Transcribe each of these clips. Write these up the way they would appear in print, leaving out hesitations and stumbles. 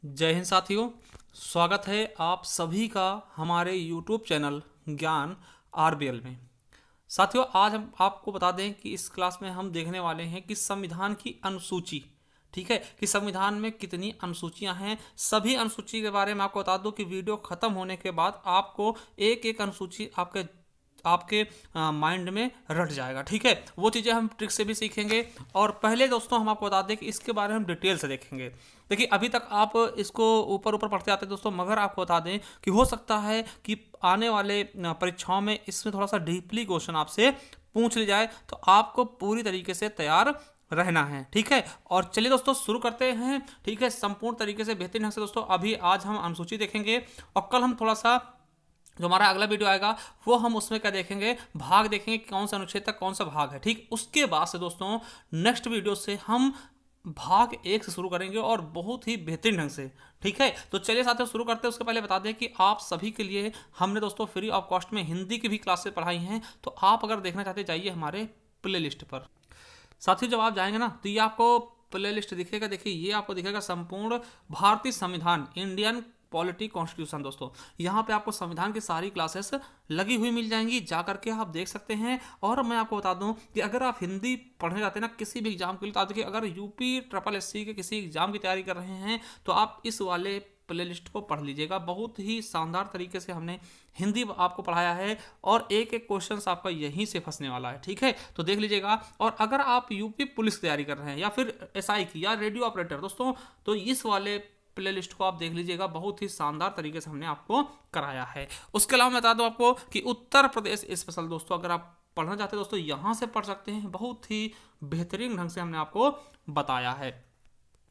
जय हिंद साथियों। स्वागत है आप सभी का हमारे YouTube चैनल ज्ञान आरबीएल में। साथियों, आज हम आपको बता दें कि इस क्लास में हम देखने वाले हैं कि संविधान की अनुसूची, ठीक है, कि संविधान में कितनी अनुसूचियां हैं। सभी अनुसूची के बारे में आपको बता दूं कि वीडियो खत्म होने के बाद आपको एक एक अनुसूची आपके आपके माइंड में रट जाएगा, ठीक है। वो चीज़ें हम ट्रिक से भी सीखेंगे। और पहले दोस्तों हम आपको बता दें कि इसके बारे में हम डिटेल से देखेंगे। देखिए, अभी तक आप इसको ऊपर ऊपर पढ़ते आते हैं दोस्तों, मगर आपको बता दें कि हो सकता है कि आने वाले परीक्षाओं में इसमें थोड़ा सा डीपली क्वेश्चन आपसे पूछ लिया जाए, तो आपको पूरी तरीके से तैयार रहना है, ठीक है। और चलिए दोस्तों शुरू करते हैं, ठीक है, संपूर्ण तरीके से बेहतरीन ढंग से। दोस्तों अभी आज हम अनुसूची देखेंगे और कल हम थोड़ा सा जो हमारा अगला वीडियो आएगा वो हम उसमें क्या देखेंगे, भाग देखेंगे, कौन सा अनुच्छेद तक कौन सा भाग है, ठीक। उसके बाद से दोस्तों नेक्स्ट वीडियो से हम भाग 1 से शुरू करेंगे और बहुत ही बेहतरीन ढंग से, ठीक है। तो चलिए साथियों शुरू करते हैं। उसके पहले बता दें कि आप सभी के लिए हमने दोस्तों फ्री ऑफ कॉस्ट में हिंदी की भी क्लासेस पढ़ाई हैं, तो आप अगर देखना चाहते जाइए हमारे प्ले लिस्ट पर। साथियों जब आप जाएंगे ना तो ये आपको प्ले लिस्ट दिखेगा। देखिए, ये आपको दिखेगा संपूर्ण भारतीय संविधान, इंडियन पॉलिटी कॉन्स्टिट्यूशन। दोस्तों यहाँ पे आपको संविधान की सारी क्लासेस लगी हुई मिल जाएंगी, जा करके आप देख सकते हैं। और मैं आपको बता दूं कि अगर आप हिंदी पढ़ने जाते हैं ना किसी भी एग्जाम के लिए, तो आप देखिए, अगर यूपी ट्रिपल एससी के किसी एग्जाम की तैयारी कर रहे हैं तो आप इस वाले प्ले लिस्ट को पढ़ लीजिएगा। बहुत ही शानदार तरीके से हमने हिंदी आपको पढ़ाया है और एक एक क्वेश्चन आपका यहीं से फंसने वाला है, ठीक है। तो देख लीजिएगा। और अगर आप यूपी पुलिस की तैयारी कर रहे हैं या फिर एसआई की या रेडियो ऑपरेटर दोस्तों, तो इस वाले प्ले लिस्ट को आप देख लीजिएगा। बहुत ही शानदार तरीके से हमने आपको कराया है। उसके अलावा मैं बता दूं आपको कि उत्तर प्रदेश स्पेशल दोस्तों अगर आप पढ़ना चाहते हैं दोस्तों यहाँ से पढ़ सकते हैं। बहुत ही बेहतरीन ढंग से हमने आपको बताया है।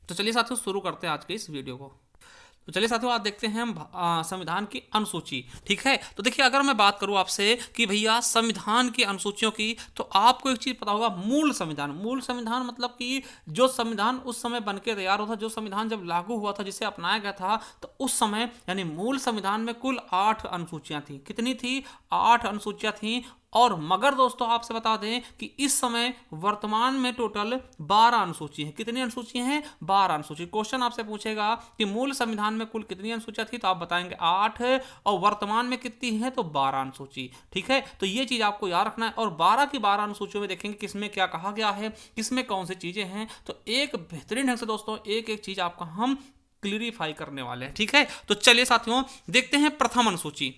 तो चलिए साथियों शुरू करते हैं आज के इस वीडियो को। तो चलिए साथियों आज देखते हैं हम संविधान की अनुसूची, ठीक है। तो देखिए, अगर मैं बात करूं आपसे कि भैया संविधान की अनुसूचियों की, तो आपको एक चीज पता होगा, मूल संविधान। मूल संविधान मतलब कि जो संविधान उस समय बन के तैयार हुआ था, जो संविधान जब लागू हुआ था, जिसे अपनाया गया था, तो उस समय यानी मूल संविधान में कुल 8 अनुसूचियां थी। कितनी थी? 8 अनुसूचियां थी। और मगर दोस्तों आपसे बता दें कि इस समय वर्तमान में टोटल 12 अनुसूची है। कितनी अनुसूची हैं? 12 अनुसूची। क्वेश्चन आपसे पूछेगा कि मूल संविधान में कुल कितनी अनुसूचियां थी, तो आप बताएंगे 8 है, और वर्तमान में कितनी है, तो 12 अनुसूची, ठीक है। तो ये चीज आपको याद रखना है। और 12 की 12 अनुसूचियों में देखेंगे किसमें क्या कहा गया है, किसमें कौन सी चीजें हैं। तो एक बेहतरीन ढंग से दोस्तों एक एक चीज आपका हम क्लियरिफाई करने वाले हैं, ठीक है। तो चलिए साथियों देखते हैं प्रथम अनुसूची,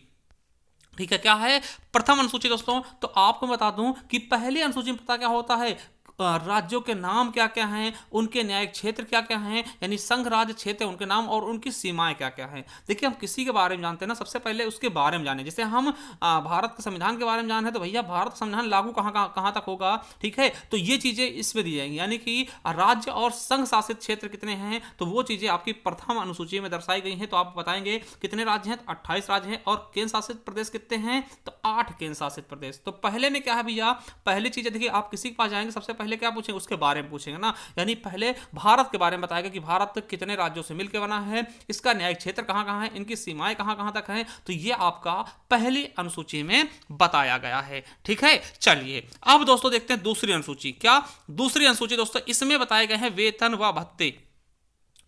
ठीक है। क्या है प्रथम अनुसूची दोस्तों? तो आपको बता दूं कि पहली अनुसूची में पता क्या होता है, राज्यों के नाम क्या क्या हैं, उनके न्यायिक क्षेत्र क्या क्या हैं, यानी संघ राज्य क्षेत्र उनके नाम और उनकी सीमाएं क्या क्या हैं। देखिए, हम किसी के बारे में जानते हैं ना, सबसे पहले उसके बारे में जाने। जैसे हम भारत के संविधान के बारे में जाने, तो भैया भारत संविधान लागू कहाँ तक होगा, ठीक है। तो ये चीजें इसमें दी जाएंगी, यानी कि राज्य और संघ शासित क्षेत्र कितने हैं, तो वो चीजें आपकी प्रथम अनुसूची में दर्शाई गई हैं। तो आप बताएंगे कितने राज्य हैं, तो 28 राज्य हैं। और केंद्र शासित प्रदेश कितने हैं, तो 8 केंद्र शासित प्रदेश। तो पहले में क्या है भैया, पहली चीज देखिए, आप किसी के पास जाएंगे सबसे पहले क्या पूछेंगे, उसके बारे में पूछेंगे ना। यानी पहले भारत के बारे में बताएगा कि भारत कितने राज्यों से मिलकर बना है, इसका न्यायिक क्षेत्र कहां कहां है, इनकी सीमाएं कहां कहां तक हैं। तो ये आपका पहली अनुसूची में बताया गया है, ठीक है। चलिए अब दोस्तों देखते हैं दूसरी अनुसूची। क्या दूसरी अनुसूची दोस्तों, इसमें बताए गए हैं वेतन व भत्ते,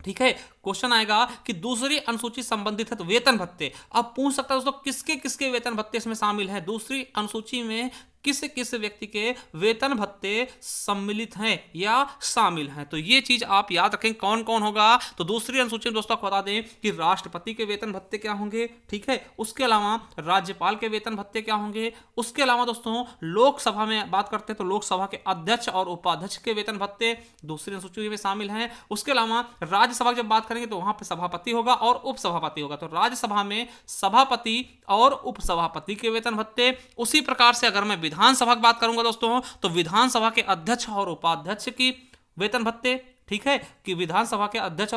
ठीक है। क्वेश्चन आएगा कि दूसरी अनुसूची संबंधित है तो वेतन भत्ते। अब पूछ सकता है दोस्तों किसके किसके वेतन भत्ते इसमें शामिल हैं, दूसरी अनुसूची में किस किस व्यक्ति के वेतन भत्ते सम्मिलित हैं या शामिल हैं। तो ये चीज आप याद रखें कौन कौन होगा। तो दूसरी अनुसूची में दोस्तों बता दें कि राष्ट्रपति के वेतन भत्ते क्या होंगे, ठीक है। उसके अलावा राज्यपाल के वेतन भत्ते क्या होंगे। उसके अलावा दोस्तों लोकसभा में बात करते हैं तो लोकसभा के अध्यक्ष और उपाध्यक्ष के वेतन भत्ते दूसरी अनुसूची में शामिल हैं। उसके अलावा राज्यसभा की जब बात करेंगे तो वहां पर सभापति होगा और उपसभापति होगा। तो राज्यसभा में सभापति और उपसभापति के वेतन भत्ते। उसी प्रकार से अगर मैं विधानसभा की बात करूंगा दोस्तों, तो विधानसभा के अध्यक्ष और उपाध्यक्ष की वेतन भत्ते, ठीक है, कि विधानसभा के अध्यक्ष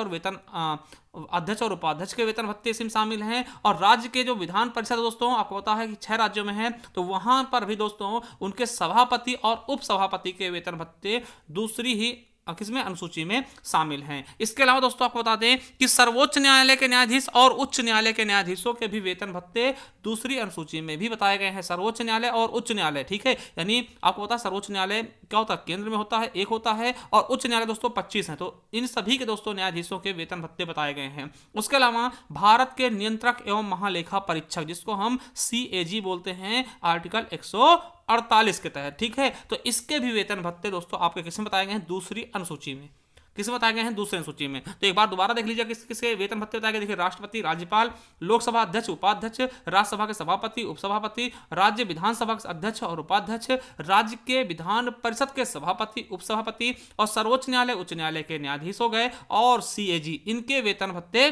और उपाध्यक्ष के वेतन भत्ते इसमें शामिल हैं। और राज्य के जो विधान परिषद दोस्तों आपको पता है कि 6 राज्यों में है, तो वहां पर भी दोस्तों उनके सभापति और उपसभापति के वेतन भत्ते दूसरी ही किसमें अनुसूची में शामिल हैं। इसके अलावा दोस्तों आपको बता दें कि सर्वोच्च न्यायालय के न्यायाधीश और उच्च न्यायालय के न्यायाधीशों के भी वेतन भत्ते दूसरी अनुसूची में भी बताए गए हैं। सर्वोच्च न्यायालय और उच्च न्यायालय, ठीक है, यानी आपको पता है सर्वोच्च न्यायालय क्या होता है, केंद्र में होता है, एक होता है, और उच्च न्यायालय दोस्तों 25 है। तो इन सभी के दोस्तों न्यायाधीशों के वेतन भत्ते बताए गए हैं। उसके अलावा भारत के नियंत्रक एवं महालेखा परीक्षक, जिसको हम CAG बोलते हैं, आर्टिकल 148 के तहत, ठीक है, तो इसके भी वेतन भत्ते दोस्तों आपके किसमें बताए गए हैं, दूसरी अनुसूची में। किसमें बताए गए हैं, दूसरी अनुसूची में। तो एक बार दोबारा देख लीजिए किसके वेतन भत्ते बताए गए। देखिए, राष्ट्रपति, राज्यपाल, लोकसभा अध्यक्ष, उपाध्यक्ष, राज्यसभा के सभापति, उपसभापति, राज्य विधानसभा के अध्यक्ष और उपाध्यक्ष, राज्य के विधान परिषद के सभापति, उपसभापति, और सर्वोच्च न्यायालय, उच्च न्यायालय के न्यायाधीश हो गए, और CAG, इनके वेतन भत्ते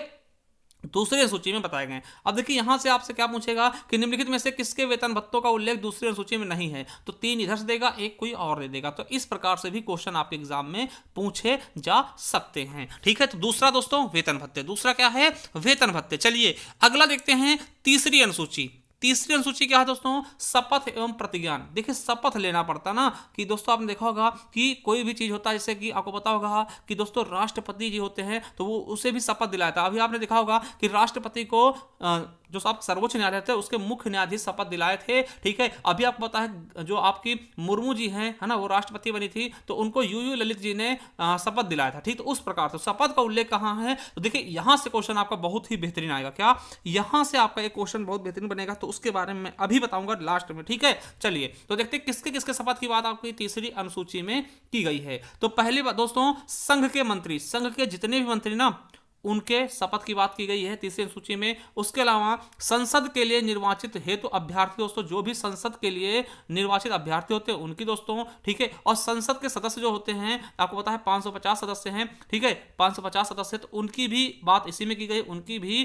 दूसरी सूची में बताए गए। अब देखिए यहां से आपसे क्या पूछेगा कि निम्नलिखित में से किसके वेतन भत्तों का उल्लेख दूसरी सूची में नहीं है, तो 3 इधर से देगा, एक कोई और दे देगा। तो इस प्रकार से भी क्वेश्चन आपके एग्जाम में पूछे जा सकते हैं, ठीक है। तो दूसरा दोस्तों वेतन भत्ते, दूसरा क्या है, वेतन भत्ते। चलिए अगला देखते हैं, तीसरी अनुसूची। तीसरी अनुसूची क्या है दोस्तों, शपथ एवं प्रतिज्ञान। देखिए शपथ लेना पड़ता ना, कि दोस्तों आपने देखा होगा कि कोई भी चीज होता है, जैसे कि आपको पता होगा कि दोस्तों राष्ट्रपति जी होते हैं तो वो उसे भी शपथ दिलाया था। अभी आपने देखा होगा कि राष्ट्रपति को जो आप सर्वोच्च न्यायालय थे उसके मुख्य न्यायाधीश शपथ दिलाए थे, ठीक है। अभी आपको पता है जो आपकी मुर्मू जी हैं, है ना, वो राष्ट्रपति बनी थी, तो उनको यूयू ललित जी ने शपथ दिलाया था, ठीक। तो उस प्रकार से शपथ का उल्लेख कहाँ है, तो देखिए यहां से क्वेश्चन आपका बहुत ही बेहतरीन आएगा। क्या यहां से आपका एक क्वेश्चन बहुत बेहतरीन बनेगा, तो उसके बारे में मैं अभी बताऊंगा लास्ट में, ठीक है। चलिए तो देखते हैं किसके किसके शपथ की बात आपकी तीसरी अनुसूची में की गई है। तो पहली बात दोस्तों, संघ के मंत्री, संघ के जितने भी मंत्री ना, उनके शपथ की बात की गई है तीसरी सूची में। उसके अलावा संसद के लिए निर्वाचित हेतु अभ्यर्थी दोस्तों, जो भी संसद के लिए निर्वाचित अभ्यर्थी होते हैं उनकी दोस्तों, ठीक है। और संसद के सदस्य जो होते हैं, आपको पता है 550 सदस्य हैं, ठीक है, 550 सदस्य, तो उनकी भी बात इसी में की गई, उनकी भी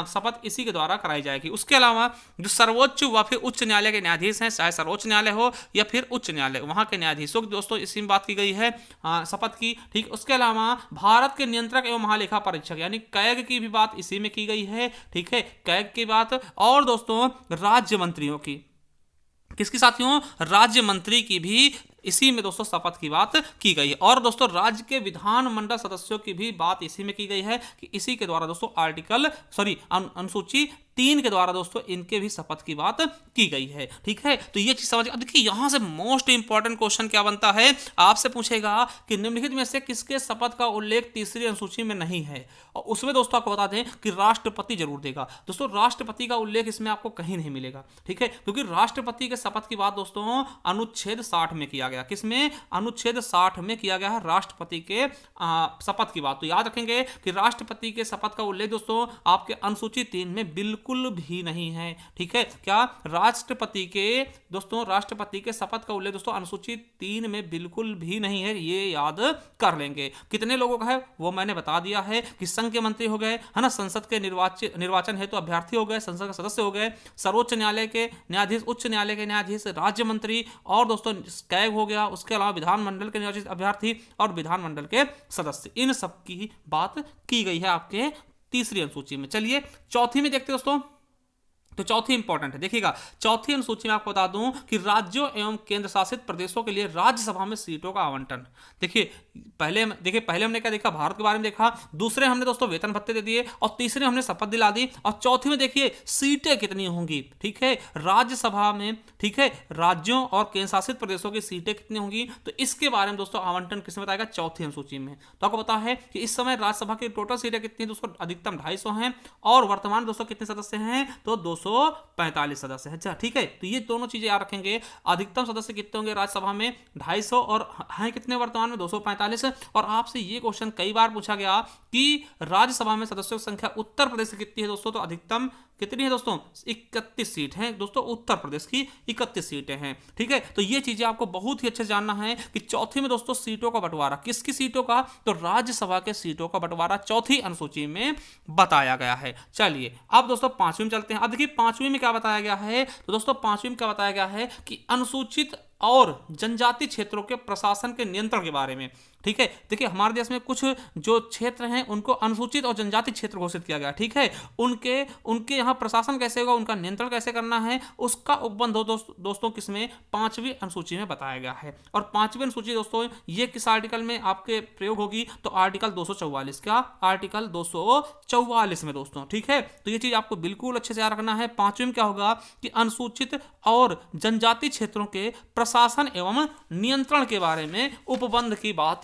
शपथ इसी के द्वारा कराई जाएगी। उसके अलावा जो सर्वोच्च व फिर उच्च न्यायालय के न्यायाधीश हैं, चाहे सर्वोच्च न्यायालय हो या फिर उच्च न्यायालय, वहां के न्यायाधीशों की दोस्तों इसी में बात की गई है शपथ की, ठीक। उसके अलावा भारत के नियंत्रक एवं महालेखा परीक्षक यानी कैग की भी बात इसी में की गई है, ठीक है, कैग की बात। और दोस्तों राज्य मंत्रियों की, किसकी साथियों, राज्य मंत्री की भी इसी में दोस्तों शपथ की बात की गई है। और दोस्तों राज्य के विधानमंडल सदस्यों की भी बात इसी में की गई है कि इसी के द्वारा दोस्तों अनुसूची 3 के द्वारा दोस्तों इनके भी शपथ की बात की गई है, ठीक है। तो ये चीज समझ। अब देखिए यहां से मोस्ट इंपॉर्टेंट क्वेश्चन क्या बनता है, आपसे पूछेगा कि निम्नलिखित में से किसके शपथ का उल्लेख तीसरी अनुसूची में नहीं है, और उसमें दोस्तों आपको बता दें कि राष्ट्रपति जरूर देगा। दोस्तों राष्ट्रपति का उल्लेख इसमें आपको कहीं नहीं मिलेगा, ठीक है, क्योंकि राष्ट्रपति के शपथ की बात दोस्तों अनुच्छेद 60 में किया गया। किसमें, अनुच्छेद 60 में किया गया है राष्ट्रपति के शपथ की बात। तो याद रखेंगे कि राष्ट्रपति के शपथ का उल्लेख दोस्तों आपके अनुसूची 3 में बिल्कुल भी नहीं है, ठीक है। क्या राष्ट्रपति के शपथ का उल्लेख दोस्तों अनुसूची 3 में बिल्कुल भी नहीं है, ये याद कर लेंगे। कितने लोगों का है वो मैंने बता दिया है कि संघ के मंत्री हो गए, है ना, संसद के निर्वाचन हेतु अभ्यर्थी हो गए, संसद के सदस्य हो गए, सर्वोच्च न्यायालय के न्यायाधीश, उच्च न्यायालय के न्यायाधीश, राज्य मंत्री, और दोस्तों कैग हो गया। उसके अलावा विधानमंडल के निर्वाचित अभ्यर्थी और विधानमंडल के सदस्य, इन सब की बात की गई है आपके तीसरी अनुसूची में। चलिए चौथी में देखते हैं दोस्तों। तो चौथी इंपॉर्टेंट है, देखिएगा चौथी अनुसूची में आपको बता दूं कि राज्यों एवं केंद्र शासित प्रदेशों के लिए राज्यसभा में सीटों का आवंटन। देखिए पहले हमने क्या देखा, भारत के बारे में देखा, दूसरे हमने दोस्तों वेतन भत्ते दे दिए, और तीसरे हमने शपथ दिला दी, और चौथी में देखिए सीटें कितनी होंगी, ठीक है, राज्यसभा में, ठीक है, राज्यों और केंद्र शासित प्रदेशों की सीटें कितनी होंगी, तो इसके बारे में दोस्तों आवंटन किसमें बताएगा, चौथी अनुसूची में। तो आपको पता है कि इस समय राज्यसभा की टोटल सीटें कितनी है दोस्तों, अधिकतम 250 हैं, और वर्तमान दोस्तों कितने सदस्य हैं, तो 245 सदस्य है, ठीक है। तो ये दोनों चीजें याद रखेंगे, अधिकतम सदस्य कितने होंगे राज्यसभा में 250, और हैं कितने वर्तमान में 245। और आपसे ये क्वेश्चन कई बार पूछा गया कि राज्यसभा में सदस्यों की संख्या उत्तर प्रदेश की कितनी है दोस्तों, तो अधिकतम कितनी है दोस्तों, 31 सीट है दोस्तों, उत्तर प्रदेश की 31 सीटें हैं, ठीक है। तो ये चीजें आपको बहुत ही अच्छे से जानना है कि चौथी में दोस्तों सीटों का बंटवारा, किसकी सीटों का, तो राज्यसभा के सीटों का बंटवारा चौथी अनुसूची में बताया गया है। चलिए अब दोस्तों पांचवी में चलते हैं। अब देखिए पांचवी में क्या बताया गया है, तो दोस्तों पांचवी में क्या बताया गया है कि अनुसूचित और जनजाति क्षेत्रों के प्रशासन के नियंत्रण के बारे में, ठीक है। देखिए हमारे देश में कुछ जो क्षेत्र हैं उनको अनुसूचित और जनजाति क्षेत्र घोषित किया गया, ठीक है। उनके उनके यहाँ प्रशासन कैसे होगा, उनका नियंत्रण कैसे करना है, उसका उपबंध दोस्तों किसमें, 5वीं अनुसूची में बताया गया है। और 5वीं अनुसूची दोस्तों ये किस आर्टिकल में आपके प्रयोग होगी, तो आर्टिकल 244, क्या आर्टिकल 244 में दोस्तों, ठीक है। तो ये चीज आपको बिल्कुल अच्छे से याद रखना है। 5वीं में क्या होगा कि अनुसूचित और जनजाति क्षेत्रों के प्रशासन एवं नियंत्रण के बारे में उपबंध की बात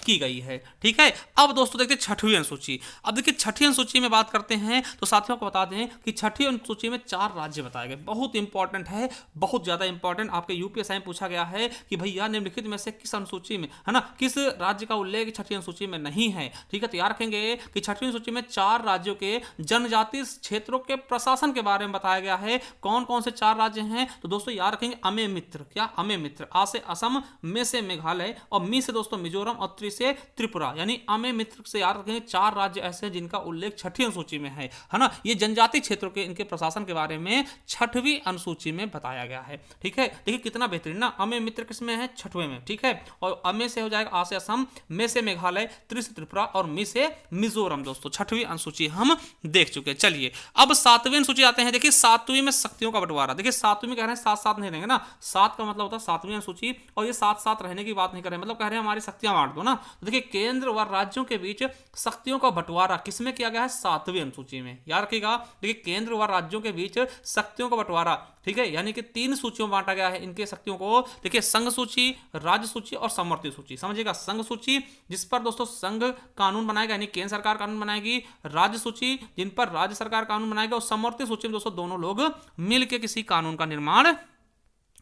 की गई है, ठीक है। अब दोस्तों देखते हैं 6वीं अनुसूची। अब देखिए 6वीं अनुसूची में बात करते हैं तो साथियों को बता दें कि 6वीं अनुसूची में 4 राज्य बताए गए। बहुत इंपॉर्टेंट है, बहुत ज्यादा इंपॉर्टेंट। आपके यूपीएससी में पूछा गया है कि भैया निम्नलिखित में से किस अनुसूची में, है ना, किस राज्य का उल्लेख 6वीं अनुसूची में नहीं है, ठीक है। तो याद रखेंगे कि 6वीं अनुसूची में 4 राज्यों के जनजातीय क्षेत्रों के प्रशासन के बारे में बताया गया है। कौन कौन से 4 राज्य हैं, तो दोस्तों याद रखेंगे अमे मित्र, क्या अमे मित्र, आ से असम, मे से मेघालय और मी से दोस्तों मिजोरम और त्रि से त्रिपुरा, यानी अमे मित्र से याद रखेंगे 4 राज्य ऐसे हैं जिनका उल्लेख 6वीं अनुसूची में है ना। ये जनजातीय क्षेत्रों के इनके प्रशासन के बारे में 6वीं अनुसूची में बताया गया है, ठीक है। देखिए कितना बेहतरीन ना, अमे मित्र किसमें है, 6वें में, ठीक है। और अमे से हो जाएगा आ से असम, मे से मेघालय, त्रि से त्रिपुरा और मी से मिजोरम। दोस्तों 6वीं अनुसूची हम देख चुके हैं। चलिए अब 7वीं अनुसूची आते हैं। देखिए 7वीं में शक्तियों का बंटवारा। देखिए 7वीं में कह रहे हैं 7 नहीं रहेंगे ना, 7 का मतलब होता है 7वीं अनुसूची, और ये 7 रहने की बात नहीं कर रहे, मतलब कह रहे हैं हमारी शक्तियां बांट दो ना। तो देखिए केंद्र व राज्यों के बीच शक्तियों का बंटवारा किसमें किया गया है, 7वीं अनुसूची में। याद रखिएगा, देखिए केंद्र व राज्यों के बीच शक्तियों का बंटवारा, ठीक है, यानी कि 3 सूचियों में बांटा गया है इनके शक्तियों को। देखिए संघ सूची, राज्य सूची और समवर्ती सूची। समझिएगा, संघ सूची जिस पर दोस्तों संघ कानून बनाएगा यानी केंद्र सरकार कानून बनाएगी, राज्य सूची जिन पर राज्य सरकार कानून बनाएगा, और समवर्ती सूची में दोस्तों दोनों लोग मिलकर किसी कानून का निर्माण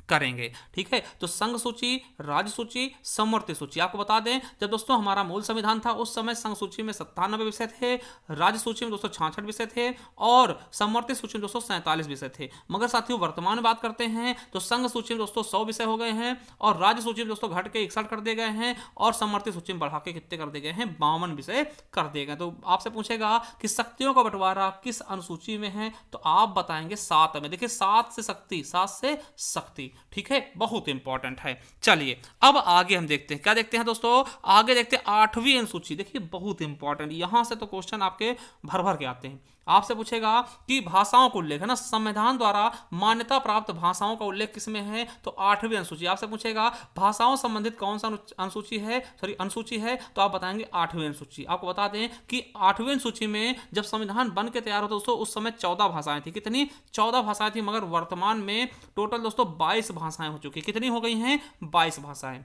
करेंगे, ठीक है। तो संघ सूची, राज्य सूची, समवर्ती सूची। आपको बता दें जब दोस्तों हमारा मूल संविधान था उस समय संघ सूची में 97 विषय थे, राज्य सूची में दोस्तों 66 विषय थे और समवर्ती सूची में दोस्तों 47 विषय थे। मगर साथियों वर्तमान में बात करते हैं तो संघ सूची में दोस्तों 100 विषय हो गए हैं और राज्य सूची में दोस्तों घट के 61 कर दिए गए हैं और समवर्ती सूची में बढ़ा के कितने कर दिए गए हैं, 52 विषय कर दिए गए। तो आपसे पूछेगा कि शक्तियों का बंटवारा किस अनुसूची में है, तो आप बताएंगे 7 में। देखिए 7 से शक्ति, 7 से शक्ति, ठीक है, बहुत इंपॉर्टेंट है। चलिए अब आगे हम देखते हैं, क्या देखते हैं दोस्तों, आगे देखते हैं 8वीं अनुसूची। देखिए बहुत इंपॉर्टेंट, यहां से तो क्वेश्चन आपके भर भर के आते हैं। आपसे पूछेगा कि भाषाओं का उल्लेख, है ना, संविधान द्वारा मान्यता प्राप्त भाषाओं का उल्लेख किसमें है, तो 8वीं अनुसूची। आपसे पूछेगा भाषाओं संबंधित कौन सा अनुसूची है, अनुसूची है, तो आप बताएंगे 8वीं अनुसूची। आपको बता दें कि 8वीं अनुसूची में जब संविधान बन के तैयार होता दोस्तों उस समय 14 भाषाएं थी। कितनी, 14 भाषाएं थी, मगर वर्तमान में टोटल दोस्तों 22 भाषाएं हो चुकी। कितनी हो गई हैं, 22 भाषाएं।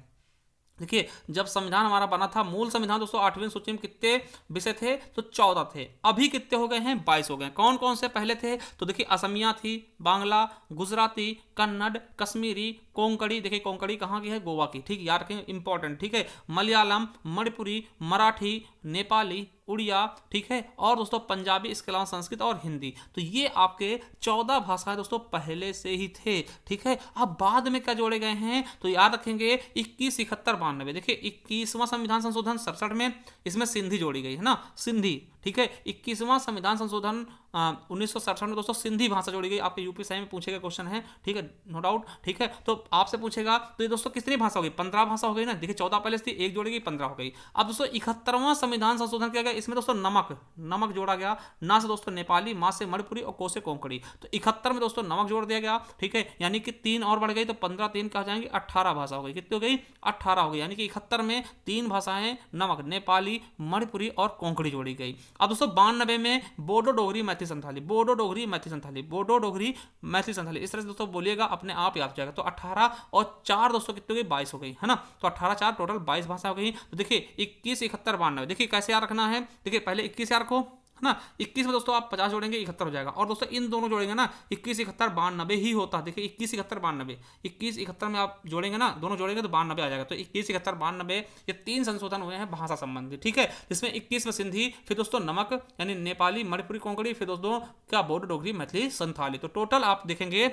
देखिए जब संविधान हमारा बना था, मूल संविधान दोस्तों 8वीं सूची में कितने विषय थे, तो 14 थे। अभी कितने हो गए हैं, 22 हो गए। कौन कौन से पहले थे, तो देखिए असमिया थी, बांग्ला, गुजराती, कन्नड़, कश्मीरी, कोंकणी। देखिए कोंकणी कहाँ की है, गोवा की, ठीक, याद रखें इंपॉर्टेंट, ठीक है। मलयालम, मणिपुरी, मराठी, नेपाली, उड़िया, ठीक है, और दोस्तों पंजाबी, इसके अलावा संस्कृत और हिंदी। तो ये आपके 14 भाषाएं दोस्तों पहले से ही थे, ठीक है। अब बाद में क्या जोड़े गए हैं, तो याद रखेंगे 21, 71, 92। देखिए 21वां संविधान संशोधन 67 में इसमें सिंधी जोड़ी गई है ना, सिंधी, ठीक है। 21वां संविधान संशोधन 1967 में दोस्तों सिंधी भाषा जोड़ी गई। आपके यूपीएससी में पूछेगा क्वेश्चन है, ठीक है, नो डाउट, ठीक है। तो आपसे पूछेगा तो ये दोस्तों कितनी भाषा हो गई, 15 भाषा हो गई ना। देखिए 14 पहले थी, एक जोड़ी गई, 15 हो गई। अब दोस्तों 71वां संविधान संशोधन किया गया, इसमें दोस्तों नमक जोड़ा गया, ना से दोस्तों नेपाली, मा से मणिपुरी और को से कोंकणी। तो 71 में दोस्तों नमक जोड़ दिया गया, ठीक है, यानी कि 3 और बढ़ गई, तो 15 3 कहा जाएंगे 18 भाषा हो गई। कितनी हो गई, 18 हो गई, यानी कि 71 में 3 भाषाएं नमक, नेपाली, मणिपुरी और कोंकणी जोड़ी गई। अब दोस्तों 92 में बोडो डोगरी मैथिली संथाली, बोडो डोगरी मैथिली संथाली, बोडो डोगरी मैथिली संथाली, इस तरह से दोस्तों बोलिएगा, अपने आप याद हो जाएगा। तो 18 और 4 दोस्तों कितनी हो गई, 22 हो गई, है ना। तो 18 4 टोटल 22 भाषा हो गई। तो देखिए 21, 71, 92। देखिए कैसे याद रखना है, देखिए पहले 21 याद रखो, है ना। 21 में दोस्तों आप 50 जोड़ेंगे, 71 हो जाएगा। और दोस्तों इन दोनों जोड़ेंगे ना, 21, 71, 92 ही होता है। देखिए 21, 71, 92, 21, 71 में आप जोड़ेंगे ना, दोनों जोड़ेंगे तो 92 आ जाएगा। तो 21, 71, 92 ये 3 संशोधन हुए हैं भाषा संबंधी, ठीक है। जिसमें 21 में सिंधी, फिर दोस्तों नमक यानी नेपाली, मणिपुरी, कोंकणी, फिर दोस्तों क्या बोडो डोगरी मैथिली संथाली। तो टोटल आप देखेंगे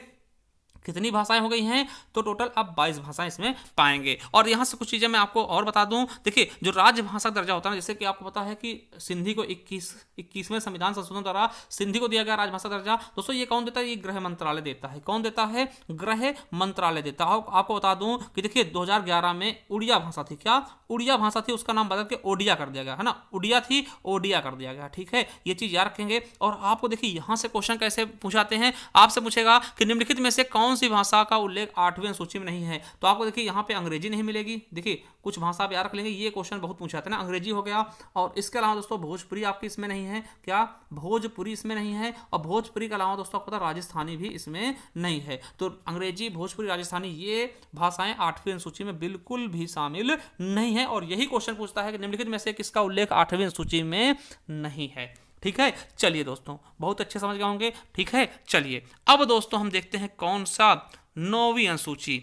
कितनी भाषाएं हो गई हैं? तो टोटल अब 22 भाषाएं इसमें पाएंगे। और यहाँ से कुछ चीज़ें मैं आपको और बता दूं। देखिए, जो राजभाषा दर्जा होता है ना, जैसे कि आपको पता है कि सिंधी को 21वें संविधान संशोधन द्वारा सिंधी को दिया गया राजभाषा दर्जा। दोस्तों ये कौन देता है? ये गृह मंत्रालय देता है। कौन देता है? गृह मंत्रालय देता है। आपको बता दूं कि देखिए 2011 में उड़िया भाषा थी। क्या उड़िया भाषा थी? उसका नाम बदल के ओडिया कर दिया गया है ना। उड़िया थी, ओडिया कर दिया गया। ठीक है, ये चीज़ याद रखेंगे। और आपको देखिए यहाँ से क्वेश्चन कैसे पूछाते हैं, आपसे पूछेगा कि निम्नलिखित में से कौन सी भाषा का उल्लेख 8वीं सूची में नहीं है। तो आपको देखिए यहाँ पे अंग्रेजी नहीं मिलेगी। देखिए कुछ भाषा आप याद रख लेंगे, ये क्वेश्चन बहुत पूछा था ना। अंग्रेजी हो गया, और इसके अलावा दोस्तों भोजपुरी आपकी इसमें नहीं है। क्या भोजपुरी इसमें नहीं है? और भोजपुरी के अलावा दोस्तों आपको पता राजस्थानी भी इसमें नहीं है। तो अंग्रेजी, भोजपुरी, राजस्थानी ये भाषाएं 8वीं अनुसूची में बिल्कुल भी शामिल नहीं है। और यही क्वेश्चन पूछता है कि निम्नलिखित में से किसका उल्लेख 8वीं अनुसूची में नहीं है। ठीक है, चलिए दोस्तों, बहुत अच्छे समझ गए होंगे। ठीक है, चलिए अब दोस्तों हम देखते हैं कौन सा 9वीं अनुसूची।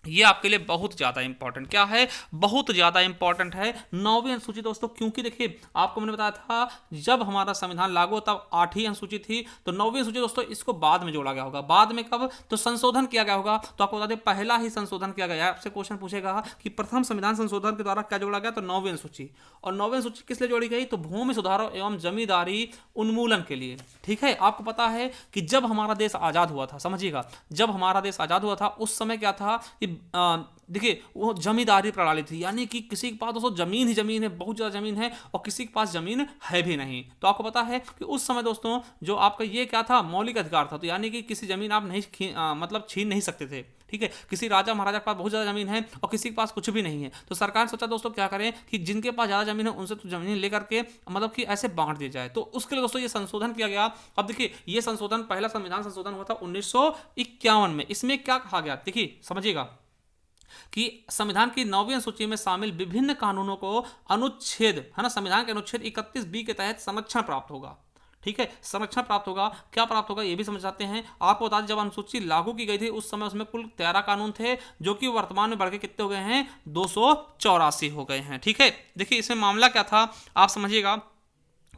ये आपके लिए बहुत ज़्यादा इंपॉर्टेंट क्या है? बहुत ज़्यादा इंपॉर्टेंट है 9वीं अनुसूची दोस्तों। क्योंकि देखिए आपको मैंने बताया था जब हमारा संविधान लागू तब 8वीं अनुसूची थी। तो 9वीं अनुसूची दोस्तों इसको बाद में जोड़ा गया होगा। बाद में कब? तो संशोधन किया गया होगा। तो आपको बता दें पहला ही संशोधन किया गया। आपसे क्वेश्चन पूछेगा कि प्रथम संविधान संशोधन के द्वारा क्या जोड़ा गया? तो 9वीं अनुसूची। और 9वीं अनुसूची किस लिए जोड़ी गई? तो भूमि सुधार एवं जमींदारी उन्मूलन के लिए। ठीक है, आपको पता है कि जब हमारा देश आज़ाद हुआ था, समझिएगा, जब हमारा देश आज़ाद हुआ था उस समय क्या था कि देखिए वो जमींदारी प्रणाली थी, यानी कि किसी के पास दोस्तों जमीन ही जमीन है, बहुत ज़्यादा जमीन है, और किसी के पास जमीन है भी नहीं। तो आपको पता है कि उस समय दोस्तों जो आपका ये क्या था? मौलिक अधिकार था। तो यानी कि किसी जमीन आप नहीं मतलब छीन नहीं सकते थे। ठीक है, किसी राजा महाराजा के पास बहुत ज़्यादा जमीन है और किसी के पास कुछ भी नहीं है। तो सरकार ने सोचा दोस्तों क्या करें कि जिनके पास ज़्यादा जमीन है उनसे तो जमीन लेकर के मतलब कि ऐसे बांट दिया जाए। तो उसके लिए दोस्तों ये संशोधन किया गया। अब देखिए ये संशोधन, पहला संविधान संशोधन हुआ था 1951 में। इसमें क्या कहा गया? देखिए समझिएगा कि संविधान की 9वीं अनुसूची में शामिल विभिन्न कानूनों को अनुच्छेद, है ना, संविधान के अनुच्छेद 31B के तहत संरक्षण प्राप्त होगा। ठीक है, संरक्षण प्राप्त होगा। क्या प्राप्त होगा ये भी समझ जाते हैं। आपको बता दें जब अनुसूची लागू की गई थी उस समय उसमें कुल 13 कानून थे, जो कि वर्तमान में बढ़ के कितने हो गए हैं? 284 हो गए हैं। ठीक है, देखिए इसमें मामला क्या था आप समझिएगा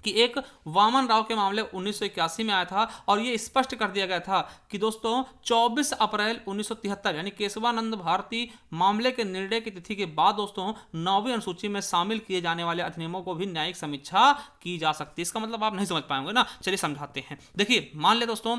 कि एक वामन राव के मामले 1981 में आया था, और ये स्पष्ट कर दिया गया था कि दोस्तों 24 अप्रैल 1973 यानी केशवानंद भारती मामले के निर्णय की तिथि के बाद दोस्तों 9वीं अनुसूची में शामिल किए जाने वाले अधिनियमों को भी न्यायिक समीक्षा की जा सकती है। इसका मतलब आप नहीं समझ पाएंगे ना, चलिए समझाते हैं। देखिए मान ले दोस्तों,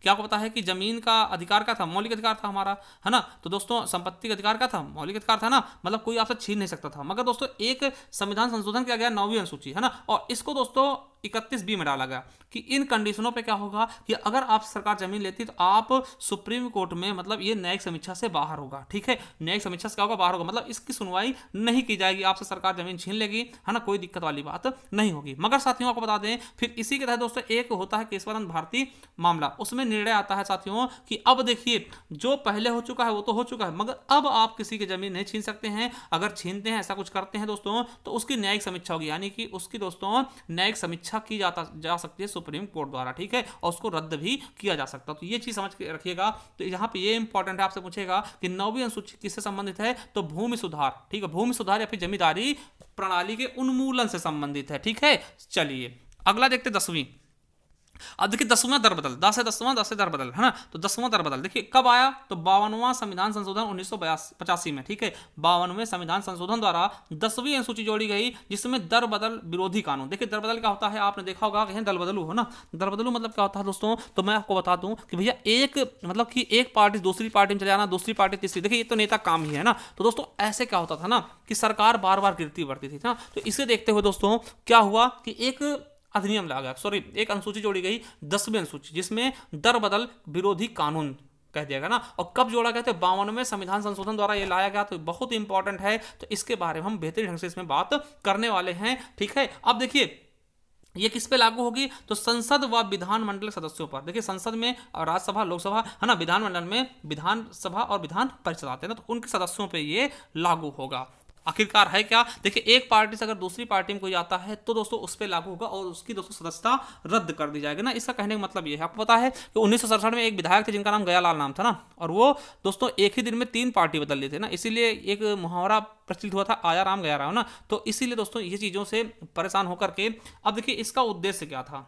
क्या आपको पता है कि जमीन का अधिकार क्या था? मौलिक अधिकार था हमारा, है ना। तो दोस्तों संपत्ति का अधिकार क्या था? मौलिक अधिकार था ना, मतलब कोई आपसे छीन नहीं सकता था। मगर दोस्तों एक संविधान संशोधन किया गया 9वीं अनुसूची, है ना, और इसको दोस्तों 31B में डाला गया कि इन कंडीशनों पे क्या होगा कि अगर आप सरकार जमीन लेती तो आप सुप्रीम कोर्ट में मतलब ये न्यायिक समीक्षा से बाहर होगा। ठीक है, न्यायिक समीक्षा से क्या होगा? बाहर होगा, मतलब इसकी सुनवाई नहीं की जाएगी, आपसे सरकार जमीन छीन लेगी, है ना, कोई दिक्कत वाली बात नहीं होगी। मगर साथियों आपको बता दें फिर इसी के तहत दोस्तों एक होता है केशवानंद भारती मामला। उसमें निर्णय आता है साथियों कि अब देखिए जो पहले हो चुका है वो तो हो चुका है, मगर अब आप किसी की जमीन नहीं छीन सकते हैं। अगर छीनते हैं, ऐसा कुछ करते हैं दोस्तों, तो उसकी न्यायिक समीक्षा होगी, यानी कि उसकी दोस्तों न्यायिक समीक्षा की जा सकती है सुप्रीम कोर्ट द्वारा। ठीक है, और उसको रद्द भी किया जा सकता है। तो ये चीज समझ के रखिएगा। तो यहाँ पे ये इंपॉर्टेंट है, आपसे पूछेगा कि 9वीं अनुसूची किससे संबंधित है? तो भूमि सुधार, ठीक है, भूमि सुधार या फिर जमींदारी प्रणाली के उन्मूलन से संबंधित है। ठीक है, चलिए अगला देखते 10वीं। अब देखिए 10वां दर बदल, 10 है 10वां, 10 है दर बदल, है ना। तो 10वां दर बदल देखिए कब आया? तो 52वां संविधान संशोधन 1985 में। ठीक है, 52वें संविधान संशोधन द्वारा 10वीं अनुसूची जोड़ी गई, जिसमें दर बदल विरोधी कानून। देखिए दर बदल क्या होता है? आपने देखा होगा कहीं दल बदलू हो ना। दल बदलू मतलब क्या होता है दोस्तों? तो मैं आपको बता दूं कि भैया एक मतलब कि एक पार्टी दूसरी पार्टी में चले जाना, दूसरी पार्टी तीसरी। देखिए ये तो नेता काम ही है ना। तो दोस्तों ऐसे क्या होता था ना कि सरकार बार बार गिरती बढ़ती थी ना। तो इसे देखते हुए दोस्तों क्या हुआ कि एक अधिनियम लाया गया, सॉरी एक अनुसूची जोड़ी गई 10वीं अनुसूची, जिसमें दर बदल विरोधी कानून कह दिया गया ना। और कब जोड़ा गया? तो 52वें संविधान संशोधन द्वारा ये लाया गया। तो बहुत इंपॉर्टेंट है, तो इसके बारे में हम बेहतरीन ढंग से इसमें बात करने वाले हैं। ठीक है, अब देखिए ये किस पे लागू होगी? तो संसद व विधानमंडल सदस्यों पर। देखिए संसद में राज्यसभा, लोकसभा, है ना, विधानमंडल में विधानसभा और विधान परिषद आते हैं ना, तो उनके सदस्यों पे ये लागू होगा। आखिरकार है क्या? देखिए एक पार्टी से अगर दूसरी पार्टी में कोई आता है तो दोस्तों उस पर लागू होगा और उसकी दोस्तों सदस्यता रद्द कर दी जाएगी ना। इसका कहने का मतलब ये है, आपको पता है कि 1967 में एक विधायक थे जिनका नाम गयालाल नाम था ना, और वो दोस्तों एक ही दिन में 3 पार्टी बदल लेते ना, इसीलिए एक मुहावरा प्रचलित हुआ था, आया राम गया राम ना। तो इसीलिए दोस्तों ये चीज़ों से परेशान होकर के अब देखिए इसका उद्देश्य क्या था?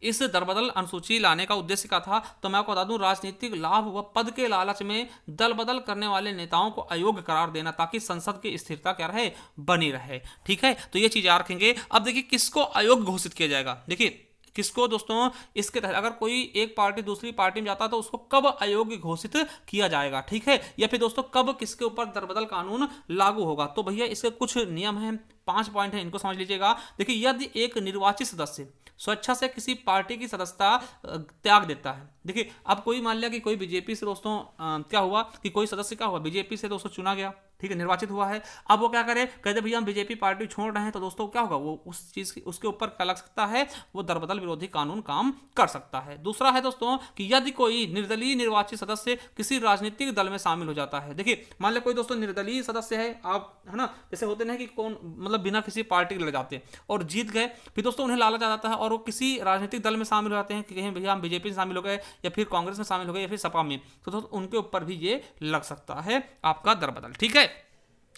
इस दरबदल अनुसूची लाने का उद्देश्य क्या था, तो मैं आपको बता दूं, राजनीतिक लाभ व पद के लालच में दल बदल करने वाले नेताओं को अयोग्य करार देना, ताकि संसद की स्थिरता क्या रहे, बनी रहे। ठीक है, तो ये चीज याद रखेंगे। अब देखिए किसको अयोग्य घोषित किया जाएगा, देखिए किसको दोस्तों, इसके तहत अगर कोई एक पार्टी दूसरी पार्टी में जाता है तो उसको कब अयोग्य घोषित किया जाएगा, ठीक है, या फिर दोस्तों कब किसके ऊपर दरबदल कानून लागू होगा। तो भैया इसके कुछ नियम हैं, 5 पॉइंट हैं, इनको समझ लीजिएगा। देखिए यदि एक निर्वाचित सदस्य स्वेच्छा से किसी पार्टी की सदस्यता त्याग देता है, देखिए अब कोई मान लिया कि कोई बीजेपी से दोस्तों क्या हुआ कि कोई सदस्य क्या हुआ, बीजेपी से दोस्तों चुना गया, ठीक है, निर्वाचित हुआ है। अब वो क्या करे, कहते भैया हम बीजेपी पार्टी छोड़ रहे हैं, तो दोस्तों क्या होगा, वो उस चीज उसके ऊपर क्या लग सकता है, वो दरबदल विरोधी कानून काम कर सकता है। दूसरा है दोस्तों कि यदि कोई निर्दलीय निर्वाचित सदस्य किसी राजनीतिक दल में शामिल हो जाता है, देखिए मान लिया कोई दोस्तों निर्दलीय सदस्य है, आप है ना, जैसे होते ना कि कौन मतलब बिना किसी पार्टी के लड़ जाते हैं और जीत गए, फिर दोस्तों उन्हें लालच आ जाता है और वो किसी राजनीतिक दल में शामिल हो जाते हैं कि कहीं भैया हम बीजेपी में शामिल हो गए या फिर कांग्रेस में शामिल हो गए या फिर सपा में, तो दोस्तों उनके ऊपर भी ये लग सकता है आपका दरबदल। ठीक है,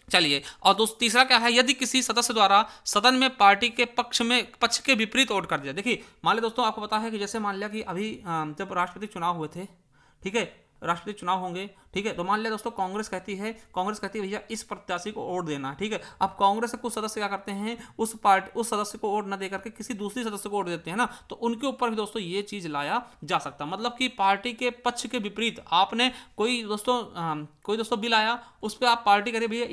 चलिए, और दोस्त तीसरा क्या है, यदि किसी सदस्य द्वारा सदन में पार्टी के पक्ष के विपरीत वोट कर दिया। देखिए मान लिया दोस्तों, आपको पता है कि जैसे मान लिया कि अभी जब राष्ट्रपति चुनाव हुए थे, ठीक है, राष्ट्रपति चुनाव होंगे, ठीक है, तो मान लिया दोस्तों कांग्रेस कहती है भैया इस प्रत्याशी को वोट देना, ठीक है। अब कांग्रेस के कुछ सदस्य क्या करते हैं, उस सदस्य को वोट न देकर के किसी दूसरी सदस्य को वोट देते हैं ना, तो उनके ऊपर भी दोस्तों ये चीज लाया जा सकता है। मतलब कि पार्टी के पक्ष के विपरीत आपने कोई दोस्तों बिल आया, उस पर आप पार्टी करिए भैया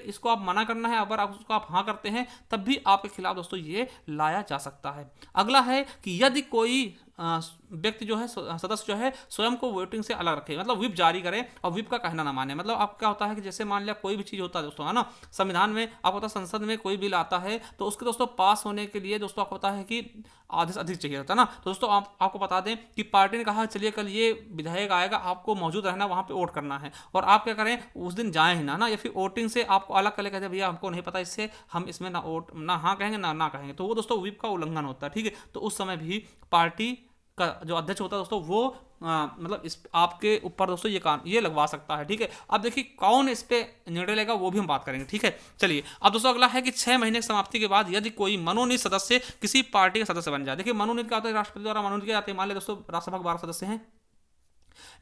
इसको आप मना करना है, अगर आप उसको आप हाँ करते हैं तब भी आपके खिलाफ दोस्तों ये लाया जा सकता है। अगला है कि यदि कोई व्यक्ति जो है सदस्य जो है स्वयं को वोटिंग से अलग रखे, मतलब व्हिप जारी करे और व्हिप का कहना ना माने। मतलब आप क्या होता है कि जैसे मान लिया कोई भी चीज होता है दोस्तों, है ना, संविधान में आपको पता, संसद में कोई बिल आता है तो उसके दोस्तों पास होने के लिए दोस्तों आपको पता है कि आधे से अधिक चाहिए होता है ना। तो दोस्तों आपको बता दें कि पार्टी ने कहा चलिए कल ये विधायक आएगा, आपको मौजूद रहना, वहां पे वोट करना है, और आप क्या करें उस दिन जाए ही ना, या फिर वोटिंग से आपको अलग कर ले, कहते भैया हमको नहीं पता, इससे हम इसमें ना वोट ना हाँ कहेंगे ना कहेंगे, तो वो दोस्तों व्हिप का उल्लंघन होता है। ठीक है, तो उस समय भी पार्टी का जो अध्यक्ष होता है दोस्तों वो मतलब इस आपके ऊपर दोस्तों ये लगवा सकता है। ठीक है, अब देखिए कौन इस पे निर्णय लेगा वो भी हम बात करेंगे। ठीक है, चलिए, अब दोस्तों अगला है कि 6 महीने की समाप्ति के बाद यदि कोई मनोनीत सदस्य किसी पार्टी का सदस्य बन जाए। देखिए मनोनीत क्या होता है, राष्ट्रपति द्वारा मनोनीत किया जाते हैं। मान लिया दोस्तों राज्यसभा के 12 सदस्य हैं,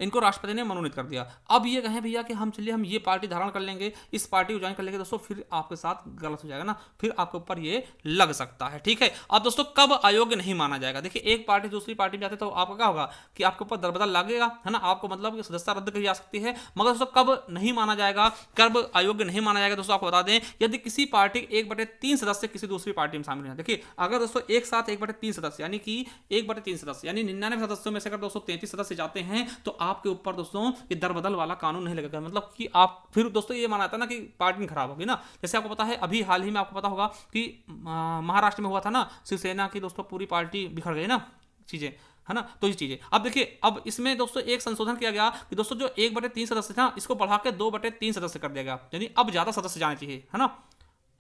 इनको राष्ट्रपति ने मनोनीत कर दिया। अब ये कहें भैया कि हम ये पार्टी धारण कर लेंगे, इस पार्टी को ज्वाइन कर लेंगे, दोस्तों फिर आपके साथ गलत हो जाएगा ना, फिर आपके ऊपर ये लग सकता है। ठीक है, अब दोस्तों कब अयोग्य नहीं माना जाएगा। देखिए एक पार्टी दूसरी पार्टी में जाते तो आपका क्या होगा कि आपके ऊपर दरबदल लगेगा, है ना, आपको मतलब सदस्यता रद्द की जा सकती है। मगर दोस्तों कब नहीं माना जाएगा, कब अयोग्य नहीं माना जाएगा, दोस्तों आपको बता दें, यदि किसी पार्टी 1/3 सदस्य किसी दूसरी पार्टी में शामिल है। देखिए अगर दोस्तों एक साथ 1/3 सदस्य यानी कि 1/3 सदस्य यानी 99 सदस्यों में से अगर दोस्तों 33 सदस्य जाते हैं तो आपके ऊपर दोस्तों ये दरबदल वाला कानून नहीं लगेगा। मतलब कि आप फिर दोस्तों ये माना था ना कि पार्टी खराब होगी ना। जैसे आपको पता है अभी हाल ही में आपको पता होगा कि महाराष्ट्र में हुआ था ना, शिवसेना की दोस्तों पूरी पार्टी बिखर गई ना, चीजें, है ना। तो ये चीजें अब देखिए, अब इसमें दोस्तों एक संशोधन किया गया कि दोस्तों जो 1/3 सदस्य था इसको बढ़ा के 2/3 सदस्य कर दिया गया, यानी अब ज्यादा सदस्य जाने चाहिए, है ना।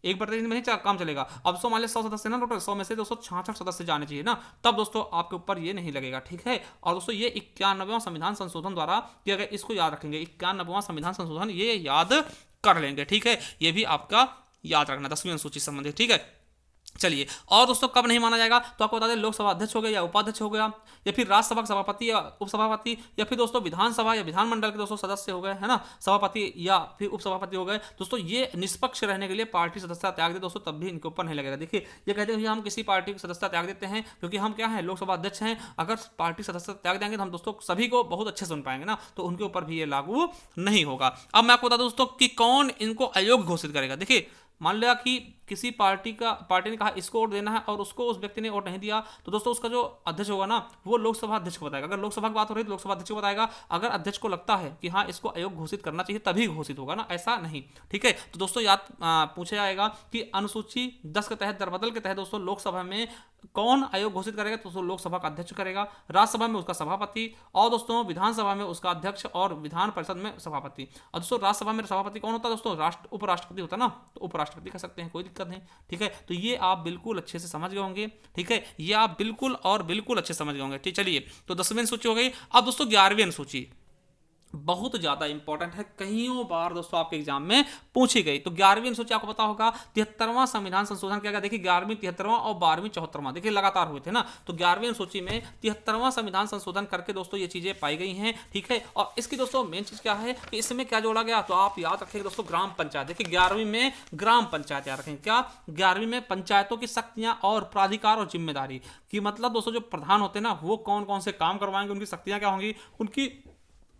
1/3 में नहीं काम चलेगा। अब 100 मान लिया 100 सदस्य ना, टोटल 100 में से दोस्तों 66 सदस्य जाने चाहिए ना, तब दोस्तों आपके ऊपर ये नहीं लगेगा। ठीक है, और दोस्तों ये 91वां संविधान संशोधन द्वारा किया गया, इसको याद रखेंगे, 91वां संविधान संशोधन ये याद कर लेंगे। ठीक है, ये भी आपका याद रखना 10वीं अनुसूची से संबंधित। ठीक है, चलिए, और दोस्तों कब नहीं माना जाएगा तो आपको बता दें, लोकसभा अध्यक्ष हो गया या उपाध्यक्ष हो गया, या फिर राज्यसभा के सभापति या उपसभापति, या फिर दोस्तों विधानसभा या विधानमंडल के दोस्तों सदस्य हो गए, है ना, सभापति या फिर उपसभापति हो गए, दोस्तों ये निष्पक्ष रहने के लिए पार्टी सदस्यता त्याग दे दोस्तों, तब भी इनके ऊपर नहीं लगेगा। देखिए ये कहते हैं हम किसी पार्टी की सदस्यता त्याग देते हैं क्योंकि हम क्या है, लोकसभा अध्यक्ष हैं, अगर पार्टी सदस्यता त्याग देंगे तो हम दोस्तों सभी को बहुत अच्छे सुन पाएंगे ना, तो उनके ऊपर भी ये लागू नहीं होगा। अब मैं आपको बता दूं दोस्तों कि कौन इनको अयोग्य घोषित करेगा। देखिए मान लिया कि किसी पार्टी ने कहा इसको वोट देना है और उसको उस व्यक्ति ने वोट नहीं दिया, तो दोस्तों उसका जो अध्यक्ष होगा ना वो लोकसभा अध्यक्ष को बताएगा। अगर लोकसभा की बात हो रही है तो लोकसभा अध्यक्ष को बताएगा। अगर अध्यक्ष को लगता है कि हाँ इसको अयोग्य घोषित करना चाहिए तभी घोषित होगा ना, ऐसा नहीं। ठीक है, तो दोस्तों याद पूछा जाएगा कि अनुसूची 10 के तहत दरबदल के तहत दोस्तों लोकसभा में कौन आयोग घोषित करेगा, तो दोस्तों लोकसभा का अध्यक्ष करेगा, राज्यसभा में उसका सभापति, और दोस्तों विधानसभा में उसका अध्यक्ष, और विधान परिषद में सभापति। और दोस्तों राज्यसभा में सभापति कौन होता है दोस्तों, उपराष्ट्रपति होता है ना, तो उपराष्ट्रपति कह सकते हैं, कोई दिक्कत नहीं। ठीक है, तो ये आप बिल्कुल अच्छे से समझ गए होंगे। ठीक है, ये आप बिल्कुल और बिल्कुल अच्छे समझ गए होंगे। ठीक, चलिए, तो 10वीं अनुसूची हो गई। अब दोस्तों 11वीं अनुसूची, बहुत ज्यादा इंपॉर्टेंट है, कईयों बार दोस्तों आपके एग्जाम में पूछी गई। तो 11वीं अनुसूची आपको पता होगा 73वां संविधान संशोधन क्या गया, देखिए 11वीं 73वां और 12वीं 74वां देखिए लगातार हुए थे ना। तो 11वीं अनुसूची में 73वां संविधान संशोधन करके दोस्तों ये चीजें पाई गई हैं, ठीक है। और इसकी दोस्तों मेन चीज क्या है कि इसमें क्या जोड़ा गया, तो आप याद रखेंगे दोस्तों ग्राम पंचायत। देखिए 11वीं में ग्राम पंचायत याद रखेंगे, क्या 11वीं में पंचायतों की शक्तियां और प्राधिकार और जिम्मेदारी की, मतलब दोस्तों जो प्रधान होते हैं ना वो कौन कौन से काम करवाएंगे, उनकी शक्तियां क्या होंगी, उनकी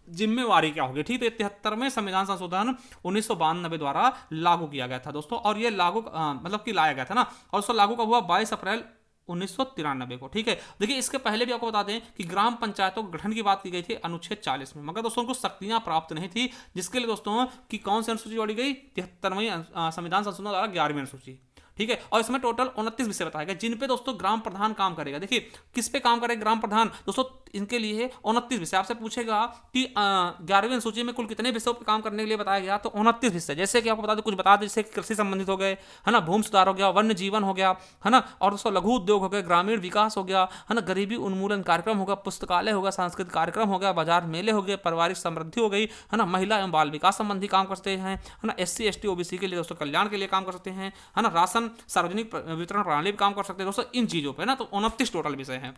जिम्मेवारी क्या होगी, ठीक है। तो 73वें संविधान संशोधन 1992 द्वारा लागू किया गया था दोस्तों, और ये लागू मतलब कि लाया गया था ना, और उसको लागू कब हुआ 22 अप्रैल 1993 को, ठीक है। देखिए इसके पहले भी आपको बता दें कि ग्राम पंचायतों के गठन की बात की गई थी अनुच्छेद 40 में, मगर दोस्तों उनको शक्तियां प्राप्त नहीं थी, जिसके लिए दोस्तों कि कौन सी अनुसूची जोड़ी गई, 73वें संविधान संशोधन द्वारा 11वीं अनुसूची, ठीक है। और इसमें टोटल 29 विषय बताए गए जिन पे दोस्तों ग्राम प्रधान काम करेगा। देखिए किस पे काम करेगा ग्राम प्रधान दोस्तों, इनके लिए 29 विषय। आपसे पूछेगा कि 11वीं सूची में कुल कितने विषयों पर काम करने के लिए बताया गया, तो 29 विषय। जैसे कि आपको बता दें, कुछ बता दें, जैसे कृषि संबंधित हो गए, है ना, भूमि सुधार हो गया, वन्य जीवन हो गया, है ना, और दोस्तों लघु उद्योग हो गए, ग्रामीण विकास हो गया, है ना, गरीबी उन्मूलन कार्यक्रम होगा, पुस्तकालय होगा, सांस्कृतिक कार्यक्रम हो गया, बाजार मेले हो गए, पारिवारिक समृद्धि हो गई, है ना, महिला एवं बाल विकास संबंधी काम करते हैं, है ना, SC ST OBC के लिए दोस्तों कल्याण के लिए काम कर सकते हैं, है ना, राशन सार्वजनिक वितरण प्रणाली भी काम कर सकते हैं दोस्तों इन चीजों पे ना। तो 29 टोटल विषय हैं,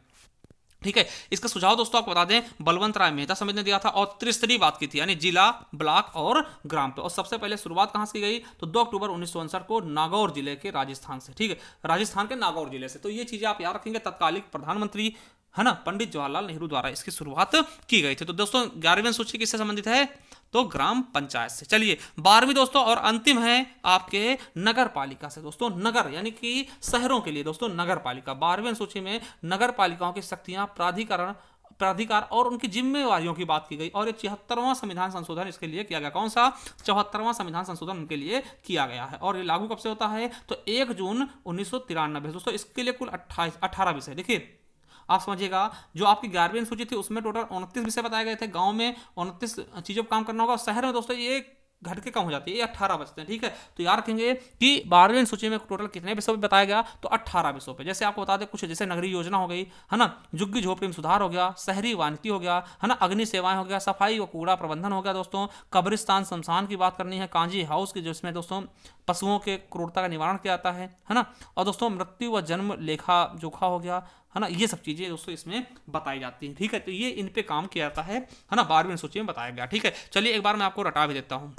ठीक है। इसका सुझाव दोस्तों आपको बता दें बलवंत राय मेहता समिति ने दिया था, और त्रिस्तरीय बात की थी, यानी जिला, ब्लॉक और ग्राम पे। और सबसे पहले शुरुआत कहां से की गई, तो 2 अक्टूबर 1959 को नागौर जिले के राजस्थान से, ठीक है, राजस्थान के नागौर जिले से। तो ये चीजें आप याद रखेंगे, तत्कालिक प्रधानमंत्री, है ना, पंडित जवाहरलाल नेहरू द्वारा इसकी शुरुआत की गई थी। तो दोस्तों 11वीं सूची किससे संबंधित है, तो ग्राम पंचायत से। चलिए 12वीं दोस्तों और अंतिम है आपके नगर पालिका से दोस्तों। नगर यानी कि शहरों के लिए दोस्तों नगर पालिका, 12वीं सूची में नगर पालिकाओं की शक्तियां, प्राधिकार और उनकी जिम्मेवारियों की बात की गई। और ये 74वां संविधान संशोधन इसके लिए किया गया, कौन सा 74वां संविधान संशोधन उनके लिए किया गया है। और ये लागू कब से होता है, तो 1 जून 1993 दोस्तों। इसके लिए कुल 18 विषय। देखिए आप समझिएगा, जो आपकी 11वीं सूची थी उसमें टोटल 29 विषय बताए गए थे, गांव में 29 चीजों पर काम करना होगा, शहर में दोस्तों ये घट के कम हो जाती है, ये 18 बचते हैं, ठीक है। तो याद रखेंगे कि 12वीं सूची में टोटल कितने विषयों पे बताया गया, तो 18 विषयों पे। जैसे आपको बता दें कुछ, जैसे नगरीय योजना हो गई, है ना, झुग्गी झोपड़ी में सुधार हो गया, शहरी वानिकी हो गया, है ना, अग्नि सेवाएं हो गया, सफाई व कूड़ा प्रबंधन हो गया दोस्तों, कब्रिस्तान शमशान की बात करनी है, कांजी हाउस की जिसमें दोस्तों पशुओं के क्रूरता का निवारण किया जाता है ना, और दोस्तों मृत्यु व जन्म लेखा जोखा हो गया, है ना, ये सब चीजें दोस्तों इसमें बताई जाती हैं, ठीक है। तो ये इन पे काम किया जाता है ना, 12वीं सूची में बताया गया, ठीक है। चलिए एक बार मैं आपको रटा भी देता हूँ,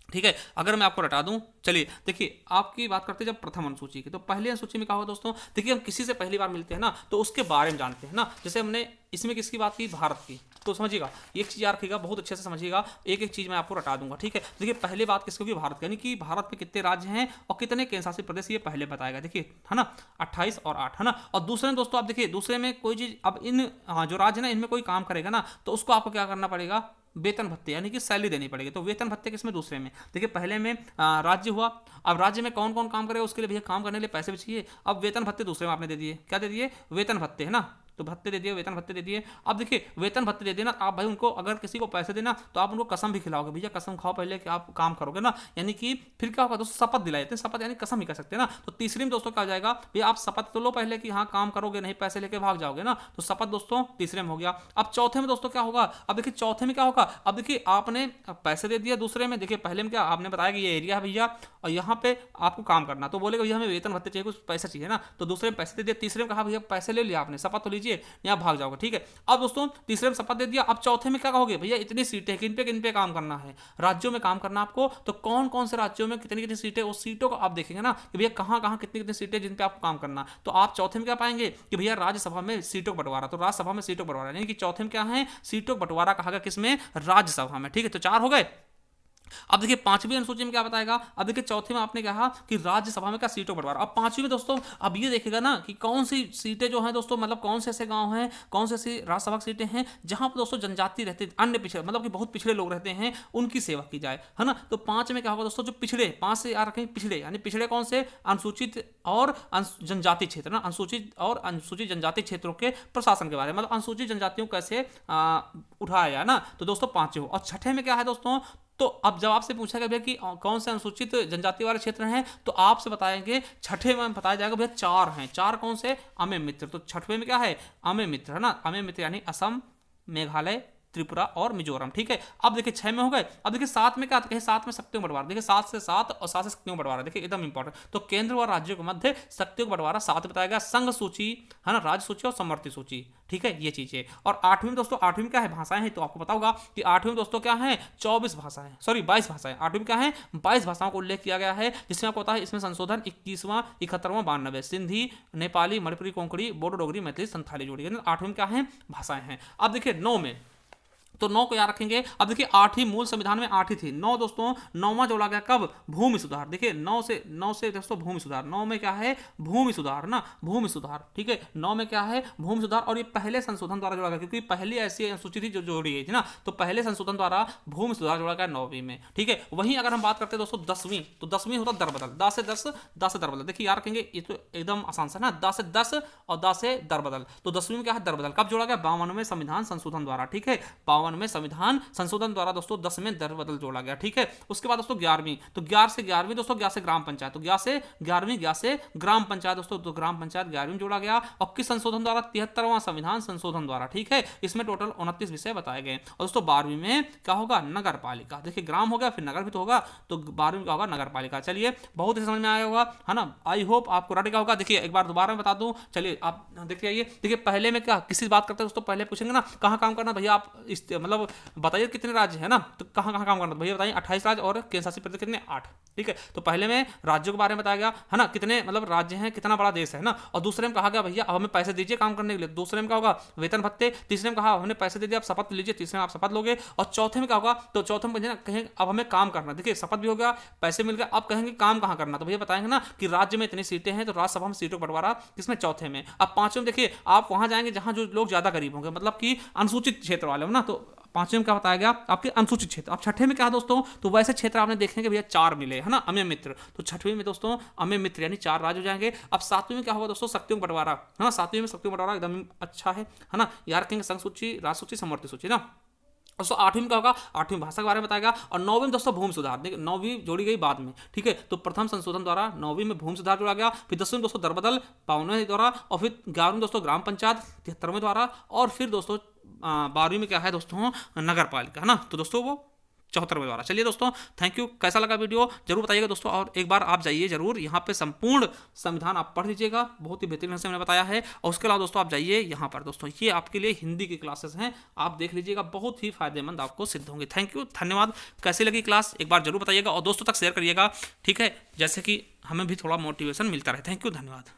ठीक है। अगर मैं आपको रटा दूं, चलिए देखिए आपकी बात करते हैं जब प्रथम अनुसूची की, तो पहली अनुसूची में क्या होगा दोस्तों, देखिए हम किसी से पहली बार मिलते हैं ना तो उसके बारे में जानते हैं ना। जैसे हमने इसमें किसकी बात की, भारत की, तो समझिएगा एक चीज याद रखिएगा, बहुत अच्छे से समझिएगा, एक एक चीज मैं आपको रटा दूंगा, ठीक है। देखिए पहले बात किसकी होगी, भारत की, यानी कि भारत में कितने राज्य हैं और कितने केंद्र शासित प्रदेश, ये पहले बताएगा, देखिए, है ना, 28 और 8, है ना। और दूसरे में दोस्तों आप देखिए, दूसरे में कोई चीज, अब इन जो राज्य ना इनमें कोई काम करेगा ना तो उसको आपको क्या करना पड़ेगा, वेतन भत्ते यानी कि सैलरी देनी पड़ेगी। तो वेतन भत्ते किसमें, दूसरे में। देखिए पहले में राज्य हुआ, अब राज्य में कौन कौन काम करेगा उसके लिए भैया काम करने के लिए पैसे भी चाहिए। अब वेतन भत्ते दूसरे में आपने दे दिए, क्या दे दिए, वेतन भत्ते, है ना, तो भत्ते दे दिए, वेतन भत्ते दे दिए। अब देखिए वेतन भत्ते दे देना, आप भाई उनको अगर किसी को पैसे देना तो आप उनको कसम भी खिलाओगे, भैया कसम खाओ पहले कि आप काम करोगे ना, यानी कि फिर क्या होगा दोस्तों, शपथ दिलाए जाते हैं, शपथ यानी कसम ही कर सकते हैं ना। तो तीसरी में दोस्तों क्या हो जाएगा, भैया आप शपथ तो लो पहले कि हाँ काम करोगे, नहीं पैसे लेके भाग जाओगे ना, तो शपथ दोस्तों तीसरे में हो गया। अब चौथे में दोस्तों क्या होगा, अब देखिए चौथे में क्या होगा, अब देखिए आपने पैसे दे दिया दूसरे में, देखिए पहले में क्या आपने बताया कि ये एरिया है भैया और यहाँ पे आपको काम करना, तो बोलेगा भैया हमें वेतन भत्ते चाहिए, कुछ पैसा चाहिए ना, तो दूसरे में पैसे दे दिया, तीसरे में कहा भैया पैसे ले लिया आपने, शपथ तो लीजिए यहाँ भाग जाओगे, ठीक है। अब दोस्तों तीसरे में शपथ दे दिया, अब चौथे में क्या कहोगे, भैया इतनी सीटें किन पे काम करना है, राज्यों में काम करना आपको, तो कौन कौन से राज्यों में कितनी कितनी सीटें, उस सीटों को आप देखेंगे ना कि भैया कहाँ कहाँ कितनी कितनी सीटें जिन पे आपको काम करना। तो आप चौथे में क्या पाएंगे कि भैया राज्यसभा में सीटों का बंटवारा, तो राज्यसभा में सीटों का बंटवारा, यानी कि चौथे में क्या है, सीटों का बंटवारा कहा गया किसमें, राज्यसभा में, ठीक है। तो 4 हो गए। अब देखिए 5वीं अनुसूची में क्या बताएगा, अब देखिए चौथे में आपने कहा कि राज्यसभा में क्या सीटों बंटवारा। अब 5वीं में दोस्तों अब ये देखेगा ना कि कौन सी सीटें जो हैं दोस्तों, मतलब कौन से ऐसे गांव हैं, कौन से ऐसी राज्यसभा की सीटें हैं जहां पर दोस्तों जनजाति रहते, अन्य पिछड़े मतलब कि बहुत पिछड़े लोग रहते हैं, उनकी सेवा की जाए, है ना। तो 5 में क्या होगा दोस्तों, जो पिछड़े, 5 से याद रखें पिछड़े, यानी पिछड़े कौन से, अनुसूचित और जनजाति क्षेत्र ना, अनुसूचित और अनुसूचित जनजाति क्षेत्रों के प्रशासन के बारे में, मतलब अनुसूचित जनजातियों कैसे उठाया जाए ना, तो दोस्तों 5 हो। और छठे में क्या है दोस्तों, तो अब जब आपसे पूछा गया भैया कि कौन से अनुसूचित जनजाति वाले क्षेत्र हैं, तो आपसे बताएंगे छठे में बताया जाएगा भैया 4 हैं, 4 कौन से, अमेय मित्र। तो छठवें में क्या है, अमेय मित्र, है ना, अमेय मित्र यानी असम, मेघालय, त्रिपुरा और मिजोरम। ठीक है, अब देखिए 6 में हो गए। अब देखिए 7 में क्या आता है, 7 में शक्तियों का बंटवारा। देखिए 7 से 7 और 7 से शक्तियों का बंटवारा, देखिए एकदम इंपॉर्टेंट। तो केंद्र व राज्यों के मध्य शक्तियों का बंटवारा 7 बताया गया। संघ सूची है ना, राज्य सूची और समवर्ती सूची। ठीक है, ये चीजें। और 8वीं में दोस्तों, 8वीं में क्या है, भाषाएं हैं। तो आपको पता होगा कि 8वीं में दोस्तों क्या है, 24 भाषाएं, सॉरी 22 भाषाएं। 8वीं में क्या है, 22 भाषाओं को उल्लेख किया गया है, जिसमें आपको पता है इसमें संशोधन 21वां, 71वां, 92, सिंधी, नेपाली, मणिपुरी, कोंकणी, बोडो, डोगरी, मैथिली, संथाली जोड़ी। 8वीं में क्या है, भाषाएं हैं। अब देखिए 9 में, तो 9 को याद रखेंगे। अब देखिए 8 ही, मूल संविधान में 8 ही थी। 9 दोस्तों, 9वां जोड़ा गया कब, भूमि सुधार। देखिए 9 से दोस्तों भूमि सुधार। 9 में क्या है, भूमि सुधार ना, भूमि सुधार। ठीक है, 9 में क्या है, भूमि सुधार। और ये पहले संशोधन द्वारा जोड़ा गया, क्योंकि पहली ऐसी अनुसूची थी जो जोड़ी गई थी ना, तो पहले संशोधन द्वारा भूमि सुधार जोड़ा गया 9वीं में। ठीक है, वहीं अगर हम बात करते हैं दोस्तों 10वीं, तो 10वीं होता दरबदल। 10 से 10, 10 से दरबदल। देखिए याद रखेंगे, ये तो एकदम आसान सा ना, 10 से 10 और 10 से दरबदल। तो 10वीं में क्या है, दरबदल। कब जोड़ा गया, 52वें संविधान संशोधन द्वारा। ठीक है, 52वें संविधान संशोधन द्वारा दोस्तों 10 में दरबदल जोड़ा गया। ठीक है, उसके बाद दोस्तों 11वीं, तो 11 से 11वीं दोस्तों, 11 से ग्राम पंचायत, तो 11 से 11वीं, 11 से ग्राम पंचायत दोस्तों, तो ग्राम पंचायत 11वीं में जोड़ा गया। और किस संशोधन द्वारा, 73वां संविधान संशोधन द्वारा। ठीक है, इसमें टोटल 29 विषय बताए गए। और दोस्तों 12वीं में क्या होगा, नगर पालिका। देखिए ग्राम हो गया, फिर नगर भी तो होगा, तो 12वीं में क्या होगा, नगर पालिका। चलिए, बहुत ही समझ में आया होगा, है ना। आई होप आपको रट गया होगा। देखिए एक बार दोबारा मैं बता दूं, चलिए आप देखते आइए। देखिए पहले में क्या, किसी बात करते हैं दोस्तों, पहले पूछेंगे ना कहाँ काम करना भैया, आप मतलब बताइए कितने राज्य है ना, तो कहाँ कहाँ काम करना भैया बताइए। 28 राज्य और केंद्र शासित प्रदेश कितने, 8। ठीक है, तो पहले में राज्यों के बारे में बताया गया, है ना, कितने मतलब राज्य हैं, कितना बड़ा देश है ना। और दूसरे में कहा गया भैया अब हमें पैसे दीजिए काम करने के लिए। दूसरे में क्या होगा, वेतन भत्ते। तीसरे में कहा हमने पैसे दे दिए, आप शपथ लीजिए। तीसरे में आप शपथ लोगे। और चौथे में क्या होगा, तो चौथे में कहेंगे अब हमें काम करना। देखिए शपथ भी हो गया, पैसे मिल गए, अब कहेंगे काम कहाँ करना, तो भैया बताएंगे ना कि राज्य में इतनी सीटें हैं, तो राज्यसभा में सीटों का बंटवारा किसमें, चौथे में। अब 5वें में देखिए आप वहां जाएंगे जहां जो लोग ज्यादा गरीब होंगे, मतलब कि अनुसूचित क्षेत्र वाले हो ना, तो 5वें में क्या बताया गया, आपके अनुसूचित क्षेत्र। अब 6ठे में क्या दोस्तों, तो वैसे क्षेत्र आपने देखे कि भैया 4 मिले, है ना, अमेय मित्र। तो 6वीं में दोस्तों अमेय मित्र यानी 4 राज्य हो जाएंगे। अब 7वीं में क्या होगा दोस्तों, शक्तियों का बंटवारा, है ना। 7वीं में शक्तियों का बंटवारा एकदम अच्छा है ना। यार रखेंगे संघ सूची, राज्य सूची, समवर्ती सूची ना। दोस्तों 8वीं में क्या होगा, 8वीं भाषा के बारे में बताएगा। और 9वीं में दोस्तों भूमि सुधार। देखिए 9वीं जोड़ी गई बाद में। ठीक है, तो प्रथम संशोधन द्वारा 9वीं में भूमि सुधार जोड़ा गया। फिर 10वीं में दोस्तों दरबदल 52वें द्वारा। और फिर 11वीं में दोस्तों ग्राम पंचायत 73वें द्वारा। और फिर दोस्तों 12वीं में क्या है दोस्तों, नगर पालिका, है ना। तो दोस्तों वो 74वें द्वारा। चलिए दोस्तों, थैंक यू। कैसा लगा वीडियो जरूर बताइएगा दोस्तों। और एक बार आप जाइए जरूर, यहाँ पे संपूर्ण संविधान आप पढ़ लीजिएगा, बहुत ही बेहतरीन से मैंने बताया है। और उसके अलावा दोस्तों आप जाइए यहाँ पर दोस्तों, ये आपके लिए हिंदी की क्लासेस हैं, आप देख लीजिएगा, बहुत ही फायदेमंद आपको सिद्ध होंगे। थैंक यू, धन्यवाद। कैसी लगी क्लास एक बार जरूर बताइएगा, और दोस्तों तक शेयर करिएगा। ठीक है, जैसे कि हमें भी थोड़ा मोटिवेशन मिलता रहे। थैंक यू, धन्यवाद।